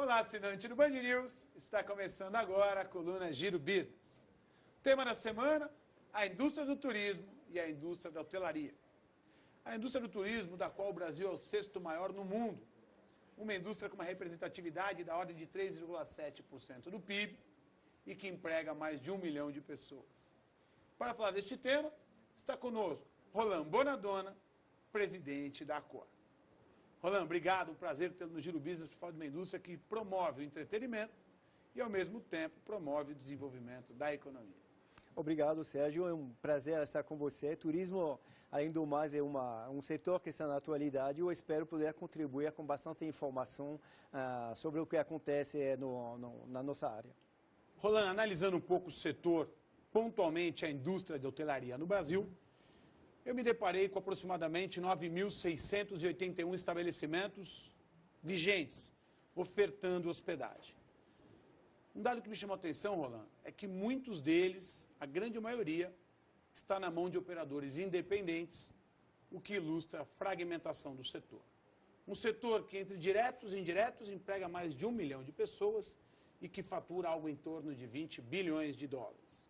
Olá, assinante do Band News. Está começando agora a coluna Giro Business. Tema da semana, a indústria do turismo e a indústria da hotelaria. A indústria do turismo, da qual o Brasil é o sexto maior no mundo. Uma indústria com uma representatividade da ordem de 3,7% do PIB e que emprega mais de 1 milhão de pessoas. Para falar deste tema, está conosco Roland Bonadonna, presidente da Accor. Roland, obrigado, um prazer tê-lo no Giro Business para falar de uma indústria que promove o entretenimento e, ao mesmo tempo, promove o desenvolvimento da economia. Obrigado, Sérgio. É um prazer estar com você. Turismo, além do mais, é um setor que está na atualidade. Eu espero poder contribuir com bastante informação sobre o que acontece na nossa área. Roland, analisando um pouco o setor, pontualmente a indústria de hotelaria no Brasil, eu me deparei com aproximadamente 9.681 estabelecimentos vigentes, ofertando hospedagem. Um dado que me chamou a atenção, Roland, é que muitos deles, a grande maioria, está na mão de operadores independentes, o que ilustra a fragmentação do setor. Um setor que, entre diretos e indiretos, emprega mais de 1 milhão de pessoas e que fatura algo em torno de 20 bilhões de dólares.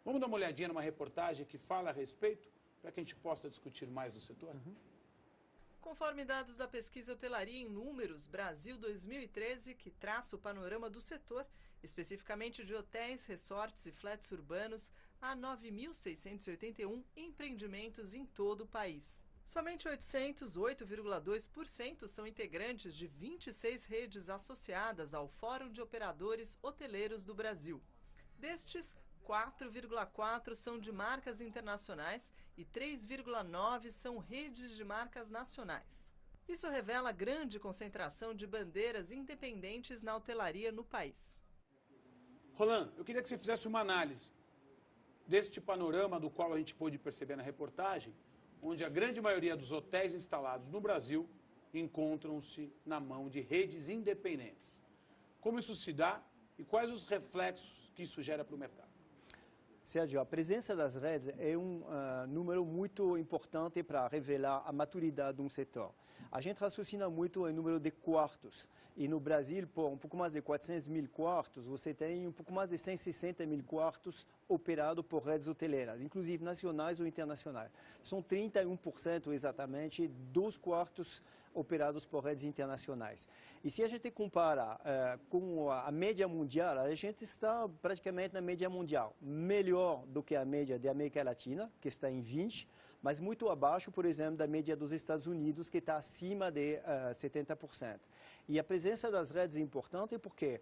Vamos dar uma olhadinha numa reportagem que fala a respeito, para que a gente possa discutir mais do setor? Conforme dados da pesquisa Hotelaria em Números Brasil 2013, que traça o panorama do setor, especificamente de hotéis, resorts e flats urbanos, há 9.681 empreendimentos em todo o país. Somente 808,2% são integrantes de 26 redes associadas ao Fórum de Operadores Hoteleiros do Brasil. Destes, 4,4 são de marcas internacionais e 3,9 são redes de marcas nacionais. Isso revela a grande concentração de bandeiras independentes na hotelaria no país. Roland, eu queria que você fizesse uma análise deste panorama do qual a gente pôde perceber na reportagem, onde a grande maioria dos hotéis instalados no Brasil encontram-se na mão de redes independentes. Como isso se dá e quais os reflexos que isso gera para o mercado? Sérgio, a presença das redes é um número muito importante para revelar a maturidade de um setor. A gente raciocina muito em número de quartos. E no Brasil, por um pouco mais de 400 mil quartos, você tem um pouco mais de 160 mil quartos operados por redes hoteleiras, inclusive nacionais ou internacionais. São 31% exatamente dos quartos operados por redes internacionais. E se a gente compara com a média mundial, a gente está praticamente na média mundial. Melhor do que a média da América Latina, que está em 20%, mas muito abaixo, por exemplo, da média dos Estados Unidos, que está acima de 70%. E a presença das redes é importante porque,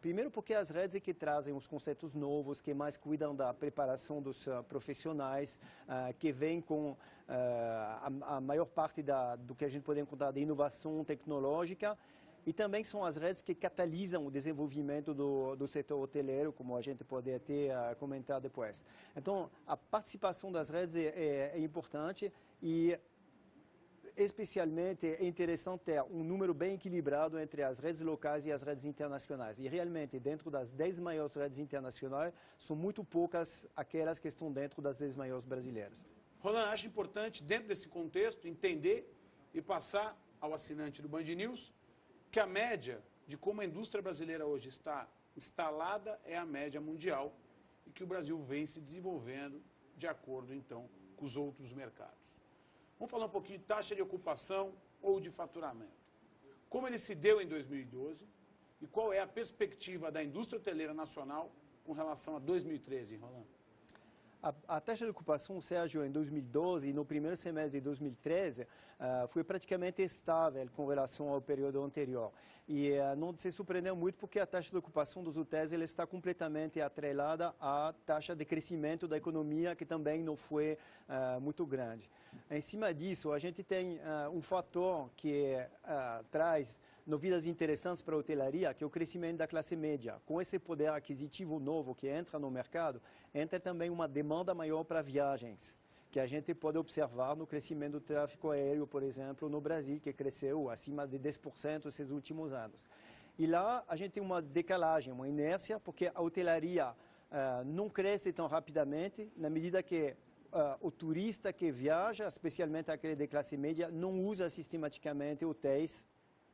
primeiro porque as redes é que trazem os conceitos novos, que mais cuidam da preparação dos profissionais, que vêm com a maior parte do que a gente pode encontrar de inovação tecnológica. E também são as redes que catalisam o desenvolvimento do setor hoteleiro, como a gente pode até comentar depois. Então, a participação das redes é importante e, especialmente, é interessante ter um número bem equilibrado entre as redes locais e as redes internacionais. E, realmente, dentro das 10 maiores redes internacionais, são muito poucas aquelas que estão dentro das 10 maiores brasileiras. Roland, acho importante, dentro desse contexto, entender e passar ao assinante do Band News que a média de como a indústria brasileira hoje está instalada é a média mundial e que o Brasil vem se desenvolvendo de acordo, então, com os outros mercados. Vamos falar um pouquinho de taxa de ocupação ou de faturamento. Como ele se deu em 2012 e qual é a perspectiva da indústria hoteleira nacional com relação a 2013, Roland? A taxa de ocupação, Sérgio, em 2012 e no primeiro semestre de 2013 foi praticamente estável com relação ao período anterior. E não se surpreendeu muito porque a taxa de ocupação dos hotéis ela está completamente atrelada à taxa de crescimento da economia, que também não foi muito grande. Em cima disso, a gente tem um fator que traz novidades interessantes para a hotelaria, que é o crescimento da classe média. Com esse poder aquisitivo novo que entra no mercado, entra também uma demanda maior para viagens, que a gente pode observar no crescimento do tráfego aéreo, por exemplo, no Brasil, que cresceu acima de 10% nesses últimos anos. E lá a gente tem uma decalagem, uma inércia, porque a hotelaria não cresce tão rapidamente, na medida que o turista que viaja, especialmente aquele de classe média, não usa sistematicamente hotéis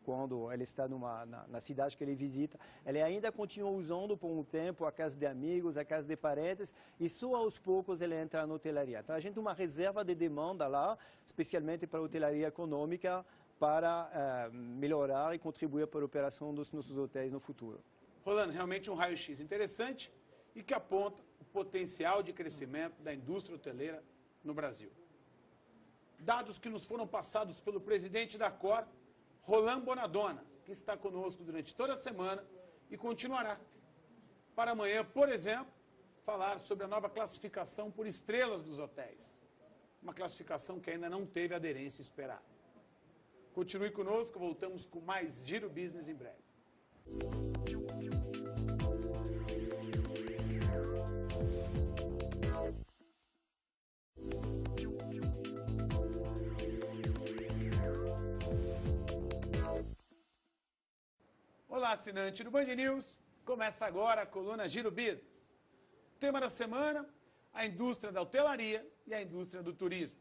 quando ele está na cidade que ele visita, ele ainda continua usando por um tempo a casa de amigos, a casa de parentes, e só aos poucos ele entra na hotelaria. Então a gente tem uma reserva de demanda lá, especialmente para a hotelaria econômica, para melhorar e contribuir para a operação dos nossos hotéis no futuro. Roland, realmente um raio-x interessante e que aponta o potencial de crescimento da indústria hoteleira no Brasil. Dados que nos foram passados pelo presidente da Accor, Roland Bonadonna, que está conosco durante toda a semana e continuará. Para amanhã, por exemplo, falar sobre a nova classificação por estrelas dos hotéis. Uma classificação que ainda não teve a aderência esperada. Continue conosco, voltamos com mais Giro Business em breve. Olá, assinante do Band News. Começa agora a coluna Giro Business. O tema da semana, a indústria da hotelaria e a indústria do turismo.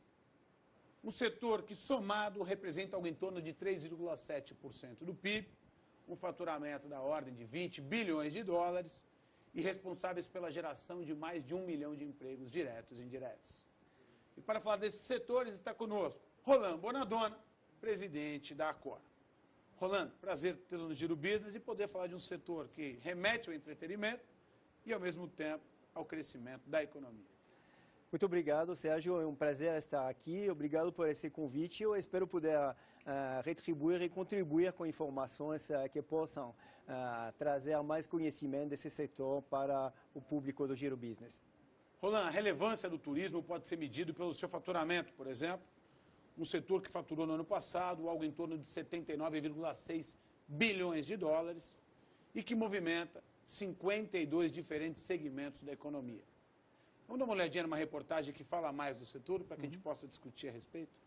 Um setor que, somado, representa algo em torno de 3,7% do PIB, um faturamento da ordem de 20 bilhões de dólares e responsáveis pela geração de mais de 1 milhão de empregos diretos e indiretos. E para falar desses setores está conosco Roland Bonadonna, presidente da Accor. Roland, prazer tê-lo no Giro Business e poder falar de um setor que remete ao entretenimento e, ao mesmo tempo, ao crescimento da economia. Muito obrigado, Sérgio. É um prazer estar aqui. Obrigado por esse convite. Eu espero poder retribuir e contribuir com informações que possam trazer mais conhecimento desse setor para o público do Giro Business. Roland, a relevância do turismo pode ser medido pelo seu faturamento, por exemplo. Um setor que faturou no ano passado algo em torno de 79,6 bilhões de dólares e que movimenta 52 diferentes segmentos da economia. Vamos dar uma olhadinha numa reportagem que fala mais do setor para que a gente possa discutir a respeito?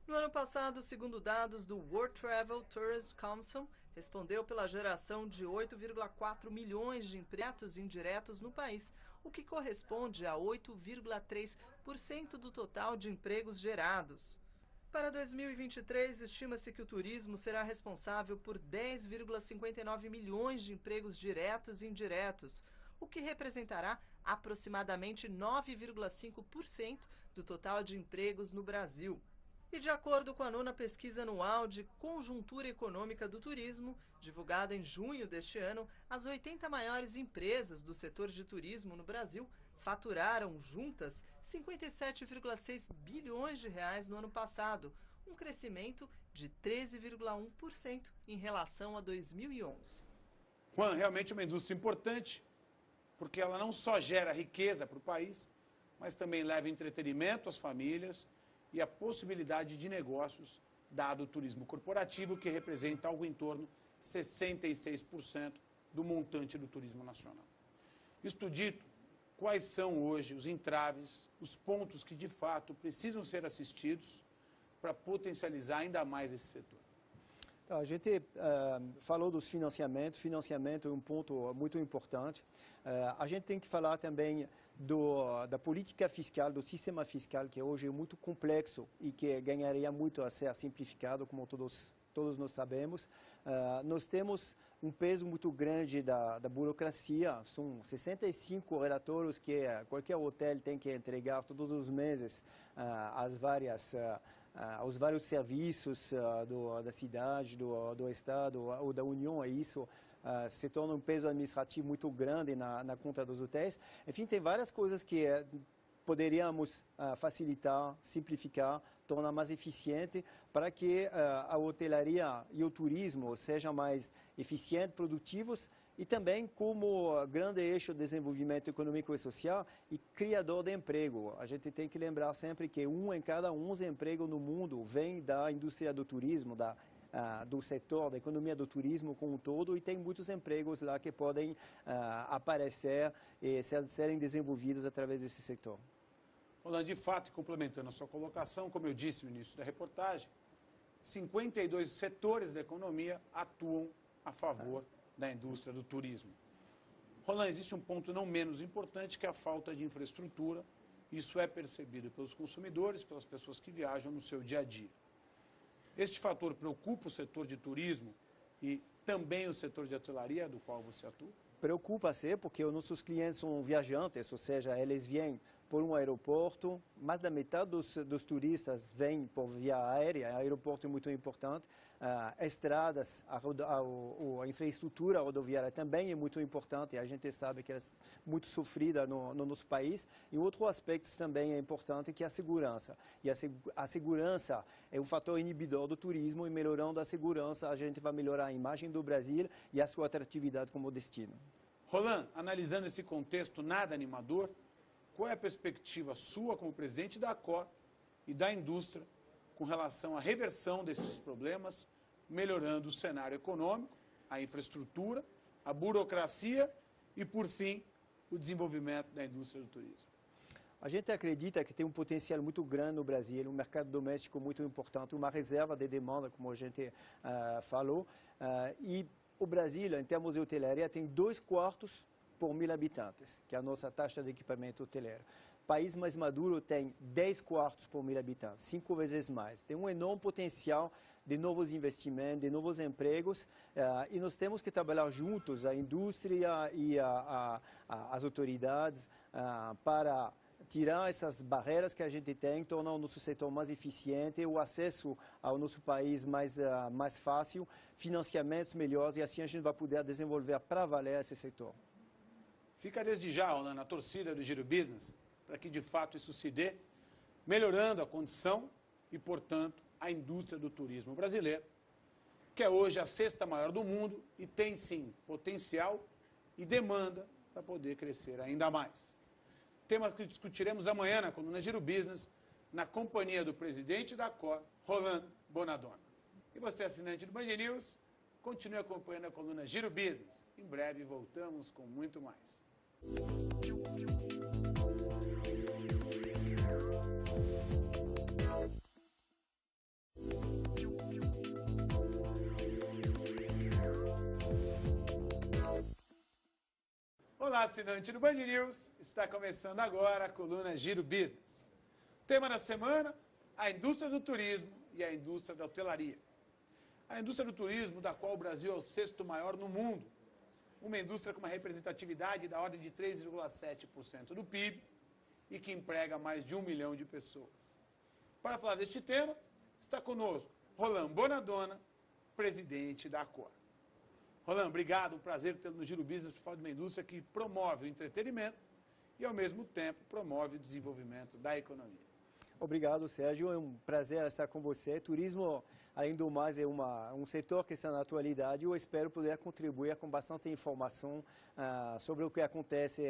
No ano passado, segundo dados do World Travel Tourist Council, respondeu pela geração de 8,4 milhões de empregos indiretos no país, o que corresponde a 8,3% do total de empregos gerados. Para 2023, estima-se que o turismo será responsável por 10,59 milhões de empregos diretos e indiretos, o que representará aproximadamente 9,5% do total de empregos no Brasil. E de acordo com a 9ª pesquisa anual de conjuntura econômica do turismo, divulgada em junho deste ano, as 80 maiores empresas do setor de turismo no Brasil faturaram juntas 57,6 bilhões de reais no ano passado, um crescimento de 13,1% em relação a 2011. Juan, realmente é uma indústria importante, porque ela não só gera riqueza para o país, mas também leva entretenimento às famílias e a possibilidade de negócios, dado o turismo corporativo, que representa algo em torno de 66% do montante do turismo nacional. Isto dito, quais são hoje os entraves, os pontos que de fato precisam ser assistidos para potencializar ainda mais esse setor? Então, a gente falou dos financiamentos. Financiamento é um ponto muito importante. A gente tem que falar também da política fiscal, do sistema fiscal, que hoje é muito complexo e que ganharia muito a ser simplificado, como todos nós sabemos. Nós temos um peso muito grande da burocracia. São 65 relatórios que qualquer hotel tem que entregar todos os meses aos vários serviços da cidade, do Estado ou da União. Isso se torna um peso administrativo muito grande na conta dos hotéis. Enfim, tem várias coisas que poderíamos facilitar, simplificar, tornar mais eficiente para que a hotelaria e o turismo sejam mais eficientes, produtivos e também como grande eixo de desenvolvimento econômico e social e criador de emprego. A gente tem que lembrar sempre que 1 em cada 11 empregos no mundo vem da indústria do turismo, do setor da economia do turismo como um todo, e tem muitos empregos lá que podem aparecer e serem desenvolvidos através desse setor. Roland, de fato, e complementando a sua colocação, como eu disse no início da reportagem, 52 setores da economia atuam a favor da indústria do turismo. Roland, existe um ponto não menos importante, que é a falta de infraestrutura. Isso é percebido pelos consumidores, pelas pessoas que viajam no seu dia a dia. Este fator preocupa o setor de turismo e também o setor de hotelaria, do qual você atua? Preocupa-se porque os nossos clientes são viajantes, ou seja, eles vêm por um aeroporto, mais da metade dos turistas vêm por via aérea, o aeroporto é muito importante, estradas, a infraestrutura rodoviária também é muito importante, a gente sabe que é muito sofrida no nosso país, e outro aspecto também é importante que é a segurança, e a segurança é um fator inibidor do turismo, e melhorando a segurança a gente vai melhorar a imagem do Brasil e a sua atratividade como destino. Roland, analisando esse contexto nada animador, qual é a perspectiva sua como presidente da ACOR e da indústria com relação à reversão desses problemas, melhorando o cenário econômico, a infraestrutura, a burocracia e, por fim, o desenvolvimento da indústria do turismo? A gente acredita que tem um potencial muito grande no Brasil, um mercado doméstico muito importante, uma reserva de demanda, como a gente falou, e o Brasil, em termos de hotelaria, tem 2 quartos por 1.000 habitantes, que é a nossa taxa de equipamento hoteleiro. O país mais maduro tem 10 quartos por 1.000 habitantes, 5 vezes mais. Tem um enorme potencial de novos investimentos, de novos empregos, e nós temos que trabalhar juntos, a indústria e as autoridades, para tirar essas barreiras que a gente tem, tornar o nosso setor mais eficiente, o acesso ao nosso país mais fácil, financiamentos melhores, e assim a gente vai poder desenvolver para valer esse setor. Fica desde já, Roland, a torcida do Giro Business, para que de fato isso se dê, melhorando a condição e, portanto, a indústria do turismo brasileiro, que é hoje a 6ª maior do mundo e tem sim potencial e demanda para poder crescer ainda mais. Tema que discutiremos amanhã na coluna Giro Business, na companhia do presidente da ACOR, Roland Bonadonna. E você, assinante do Band News, continue acompanhando a coluna Giro Business. Em breve voltamos com muito mais. Olá, assinante do Band News, está começando agora a coluna Giro Business. Tema da semana, a indústria do turismo e a indústria da hotelaria. A indústria do turismo, da qual o Brasil é o 6º maior no mundo, uma indústria com uma representatividade da ordem de 3,7% do PIB e que emprega mais de 1 milhão de pessoas. Para falar deste tema, está conosco Roland Bonadonna, presidente da ACOR. Roland, obrigado, um prazer tê-lo no Giro Business para falar de uma indústria que promove o entretenimento e, ao mesmo tempo, promove o desenvolvimento da economia. Obrigado, Sérgio. É um prazer estar com você. Turismo, além do mais, é um setor que está na atualidade. Eu espero poder contribuir com bastante informação sobre o que acontece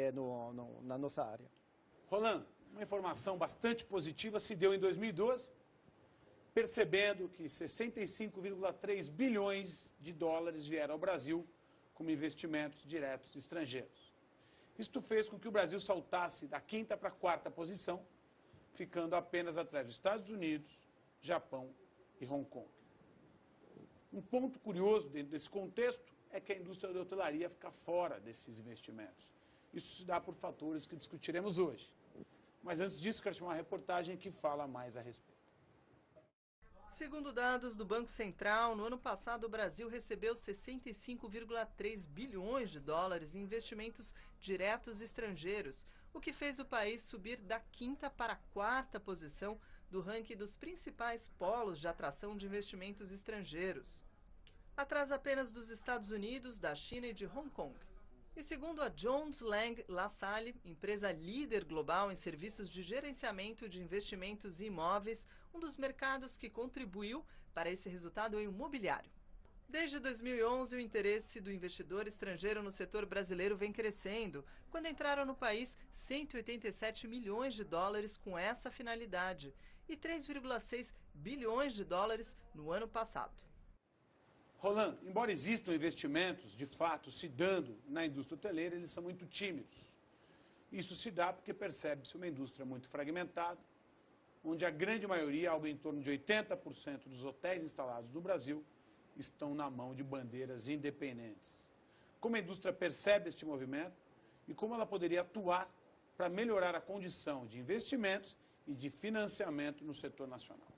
na nossa área. Roland, uma informação bastante positiva se deu em 2012, percebendo que 65,3 bilhões de dólares vieram ao Brasil como investimentos diretos estrangeiros. Isto fez com que o Brasil saltasse da 5ª para a 4ª posição, ficando apenas atrás dos Estados Unidos, Japão e Hong Kong. Um ponto curioso dentro desse contexto é que a indústria da hotelaria fica fora desses investimentos. Isso se dá por fatores que discutiremos hoje. Mas antes disso, quero chamar uma reportagem que fala mais a respeito. Segundo dados do Banco Central, no ano passado o Brasil recebeu 65,3 bilhões de dólares em investimentos diretos estrangeiros, o que fez o país subir da 5ª para a 4ª posição do ranking dos principais polos de atração de investimentos estrangeiros, atrás apenas dos Estados Unidos, da China e de Hong Kong. E segundo a Jones Lang LaSalle, empresa líder global em serviços de gerenciamento de investimentos e imóveis, um dos mercados que contribuiu para esse resultado é o imobiliário. Desde 2011, o interesse do investidor estrangeiro no setor brasileiro vem crescendo, quando entraram no país 187 milhões de dólares com essa finalidade e 3,6 bilhões de dólares no ano passado. Roland, embora existam investimentos, de fato, se dando na indústria hoteleira, eles são muito tímidos. Isso se dá porque percebe-se uma indústria muito fragmentada, onde a grande maioria, algo em torno de 80% dos hotéis instalados no Brasil, estão na mão de bandeiras independentes. Como a indústria percebe este movimento e como ela poderia atuar para melhorar a condição de investimentos e de financiamento no setor nacional?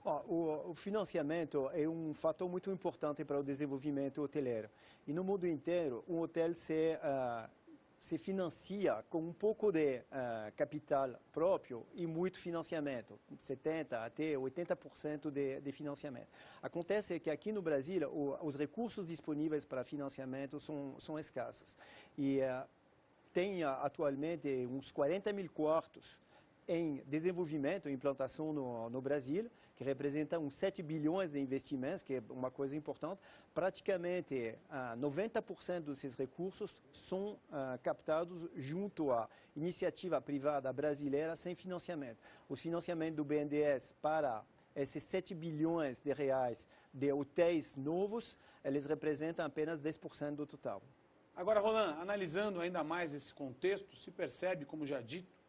O financiamento é um fator muito importante para o desenvolvimento hoteleiro. E no mundo inteiro, um hotel se financia com um pouco de capital próprio e muito financiamento, 70% até 80% de financiamento. Acontece que aqui no Brasil, os recursos disponíveis para financiamento são escassos. E tem atualmente uns 40 mil quartos em desenvolvimento e implantação no Brasil, que representa uns 7 bilhões de investimentos, que é uma coisa importante. Praticamente 90% desses recursos são captados junto à iniciativa privada brasileira sem financiamento. Os financiamentos do BNDES para esses 7 bilhões de reais de hotéis novos, eles representam apenas 10% do total. Agora, Roland, analisando ainda mais esse contexto, se percebe, como já dito,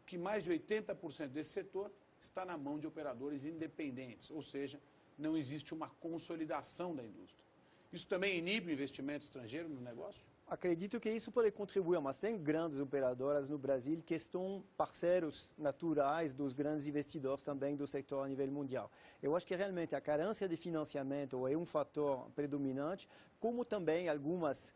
que mais de 80% desse setor está na mão de operadores independentes, ou seja, não existe uma consolidação da indústria. Isso também inibe o investimento estrangeiro no negócio? Acredito que isso pode contribuir, mas tem grandes operadoras no Brasil que estão parceiros naturais dos grandes investidores também do setor a nível mundial. Eu acho que realmente a carência de financiamento é um fator predominante, como também algumas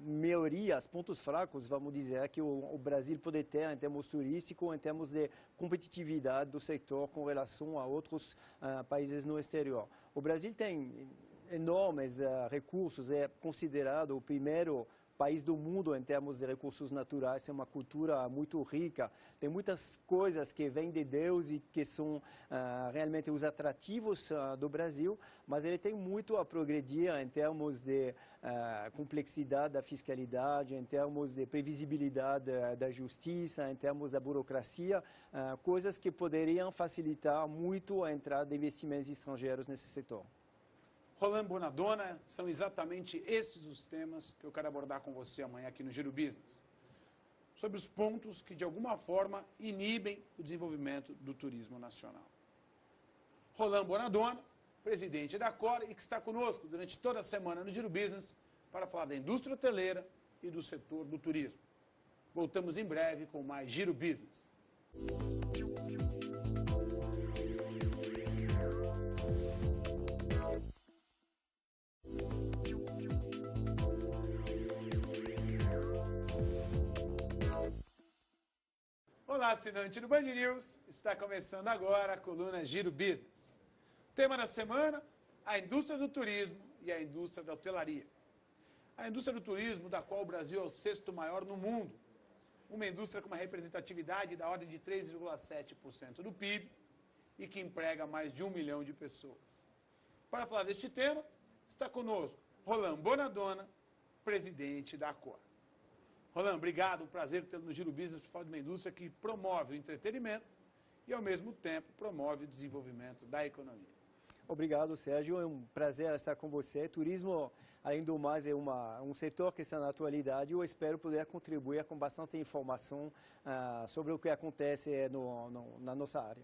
melhorias, pontos fracos, vamos dizer, que o Brasil pode ter em termos turísticos, em termos de competitividade do setor com relação a outros países no exterior. O Brasil tem enormes recursos, é considerado o primeiro país do mundo em termos de recursos naturais, tem uma cultura muito rica, tem muitas coisas que vêm de Deus e que são realmente os atrativos do Brasil, mas ele tem muito a progredir em termos de complexidade da fiscalidade, em termos de previsibilidade da justiça, em termos da burocracia, coisas que poderiam facilitar muito a entrada de investimentos estrangeiros nesse setor. Roland Bonadonna, são exatamente estes os temas que eu quero abordar com você amanhã aqui no Giro Business. Sobre os pontos que, de alguma forma, inibem o desenvolvimento do turismo nacional. Roland Bonadonna, presidente da Accor e que está conosco durante toda a semana no Giro Business para falar da indústria hoteleira e do setor do turismo. Voltamos em breve com mais Giro Business. Olá, assinante do Band News, está começando agora a coluna Giro Business. Tema da semana, a indústria do turismo e a indústria da hotelaria. A indústria do turismo, da qual o Brasil é o sexto maior no mundo. Uma indústria com uma representatividade da ordem de 3,7% do PIB e que emprega mais de 1 milhão de pessoas. Para falar deste tema, está conosco Roland Bonadonna, presidente da Accor. Roland, obrigado, um prazer tê-lo no Giro Business para falar de uma indústria que promove o entretenimento e, ao mesmo tempo, promove o desenvolvimento da economia. Obrigado, Sérgio. É um prazer estar com você. Turismo, além do mais, é um setor que está na atualidade. Eu espero poder contribuir com bastante informação sobre o que acontece na nossa área.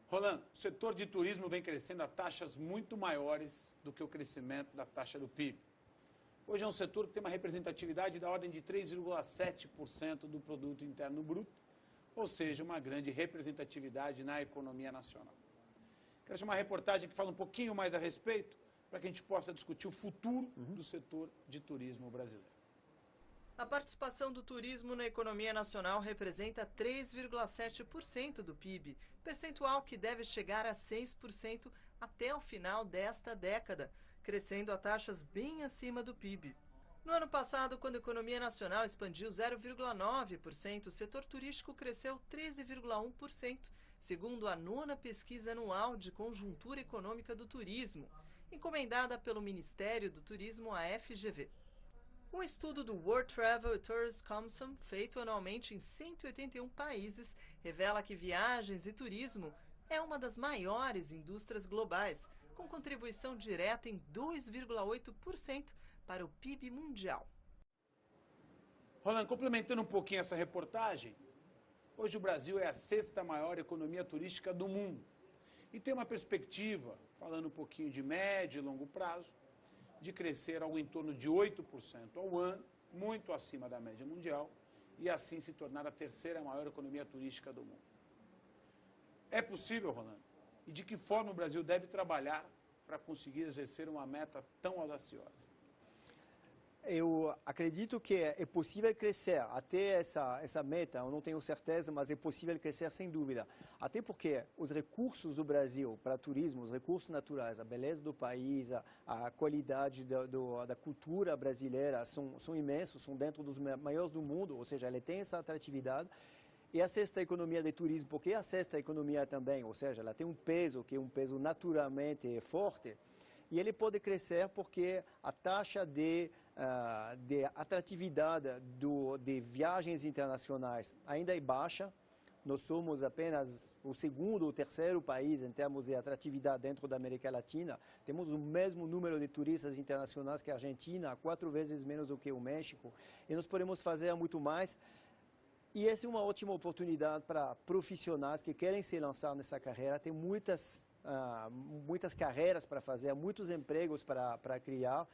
Roland, o setor de turismo vem crescendo a taxas muito maiores do que o crescimento da taxa do PIB. Hoje é um setor que tem uma representatividade da ordem de 3,7% do produto interno bruto, ou seja, uma grande representatividade na economia nacional. Quero chamar uma reportagem que fala um pouquinho mais a respeito, para que a gente possa discutir o futuro do setor de turismo brasileiro. A participação do turismo na economia nacional representa 3,7% do PIB, percentual que deve chegar a 6% até o final desta década, crescendo a taxas bem acima do PIB. No ano passado, quando a economia nacional expandiu 0,9%, o setor turístico cresceu 13,1%, segundo a 9ª pesquisa anual de conjuntura econômica do turismo, encomendada pelo Ministério do Turismo à FGV. Um estudo do World Travel and Tourism Council, feito anualmente em 181 países, revela que viagens e turismo é uma das maiores indústrias globais, com contribuição direta em 2,8% para o PIB mundial. Roland, complementando um pouquinho essa reportagem, hoje o Brasil é a 6ª maior economia turística do mundo e tem uma perspectiva, falando um pouquinho de médio e longo prazo, de crescer algo em torno de 8% ao ano, muito acima da média mundial, e assim se tornar a 3ª maior economia turística do mundo. É possível, Roland, e de que forma o Brasil deve trabalhar para conseguir exercer uma meta tão audaciosa? Eu acredito que é possível crescer até essa meta, eu não tenho certeza, mas é possível crescer sem dúvida. Até porque os recursos do Brasil para turismo, os recursos naturais, a beleza do país, a qualidade da cultura brasileira são imensos, são dentro dos maiores do mundo, ou seja, ele tem essa atratividade. E a sexta economia de turismo, porque a sexta economia também, ou seja, ela tem um peso que é um peso naturalmente forte, e ele pode crescer porque a taxa de atratividade de viagens internacionais ainda é baixa. Nós somos apenas o segundo ou terceiro país em termos de atratividade dentro da América Latina. Temos o mesmo número de turistas internacionais que a Argentina, 4 vezes menos do que o México, e nós podemos fazer muito mais. E essa é uma ótima oportunidade para profissionais que querem se lançar nessa carreira. Tem muitas carreiras para fazer, muitos empregos para criar,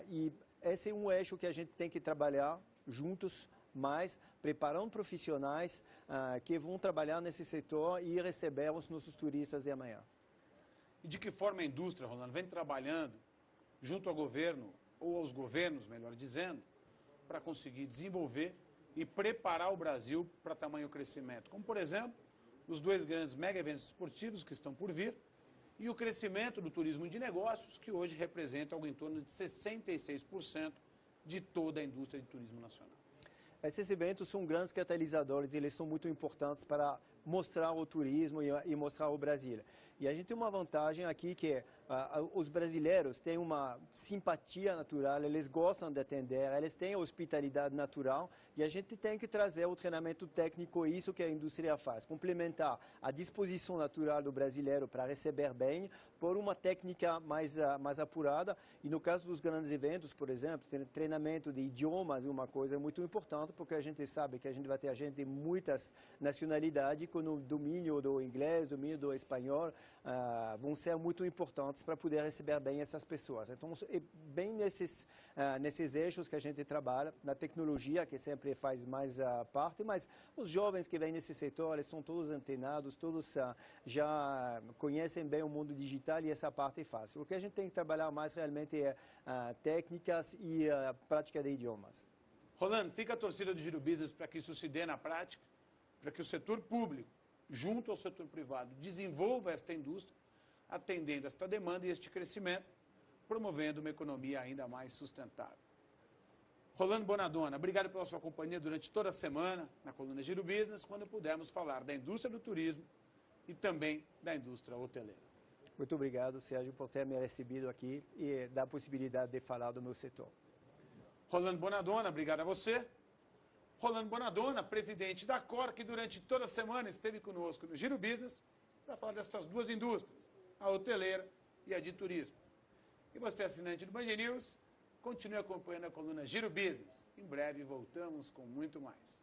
e esse é um eixo que a gente tem que trabalhar juntos, mais preparando profissionais que vão trabalhar nesse setor e receber os nossos turistas de amanhã. E de que forma a indústria, Rolando, vem trabalhando junto ao governo, ou aos governos, melhor dizendo, para conseguir desenvolver e preparar o Brasil para tamanho crescimento? Como, por exemplo, os 2 grandes mega eventos esportivos que estão por vir e o crescimento do turismo de negócios, que hoje representa algo em torno de 66% de toda a indústria de turismo nacional. Esses eventos são grandes catalisadores, eles são muito importantes para mostrar o turismo e mostrar o Brasil. E a gente tem uma vantagem aqui que os brasileiros têm uma simpatia natural, eles gostam de atender, eles têm a hospitalidade natural e a gente tem que trazer o treinamento técnico, isso que a indústria faz, complementar a disposição natural do brasileiro para receber bem por uma técnica mais apurada. E no caso dos grandes eventos, por exemplo, treinamento de idiomas é uma coisa muito importante, porque a gente sabe que a gente vai ter gente de muitas nacionalidades com o domínio do inglês, domínio do espanhol, vão ser muito importantes para poder receber bem essas pessoas. Então, é bem nesses eixos que a gente trabalha, na tecnologia, que sempre faz mais parte, mas os jovens que vêm nesse setor, eles são todos antenados, todos já conhecem bem o mundo digital e essa parte é fácil. O que a gente tem que trabalhar mais realmente é técnicas e prática de idiomas. Rolando, fica a torcida do Giro Business para que isso se dê na prática, para que o setor público, junto ao setor privado, desenvolva esta indústria, atendendo esta demanda e este crescimento, promovendo uma economia ainda mais sustentável. Rolando Bonadonna, obrigado pela sua companhia durante toda a semana na coluna Giro Business, quando pudermos falar da indústria do turismo e também da indústria hoteleira. Muito obrigado, Sérgio, por ter me recebido aqui e dar a possibilidade de falar do meu setor. Rolando Bonadonna, obrigado a você. Rolando Bonadonna, presidente da COR, que durante toda a semana esteve conosco no Giro Business para falar destas 2 indústrias, a hoteleira e a de turismo. E você, assinante do Band News, continue acompanhando a coluna Giro Business. Em breve voltamos com muito mais.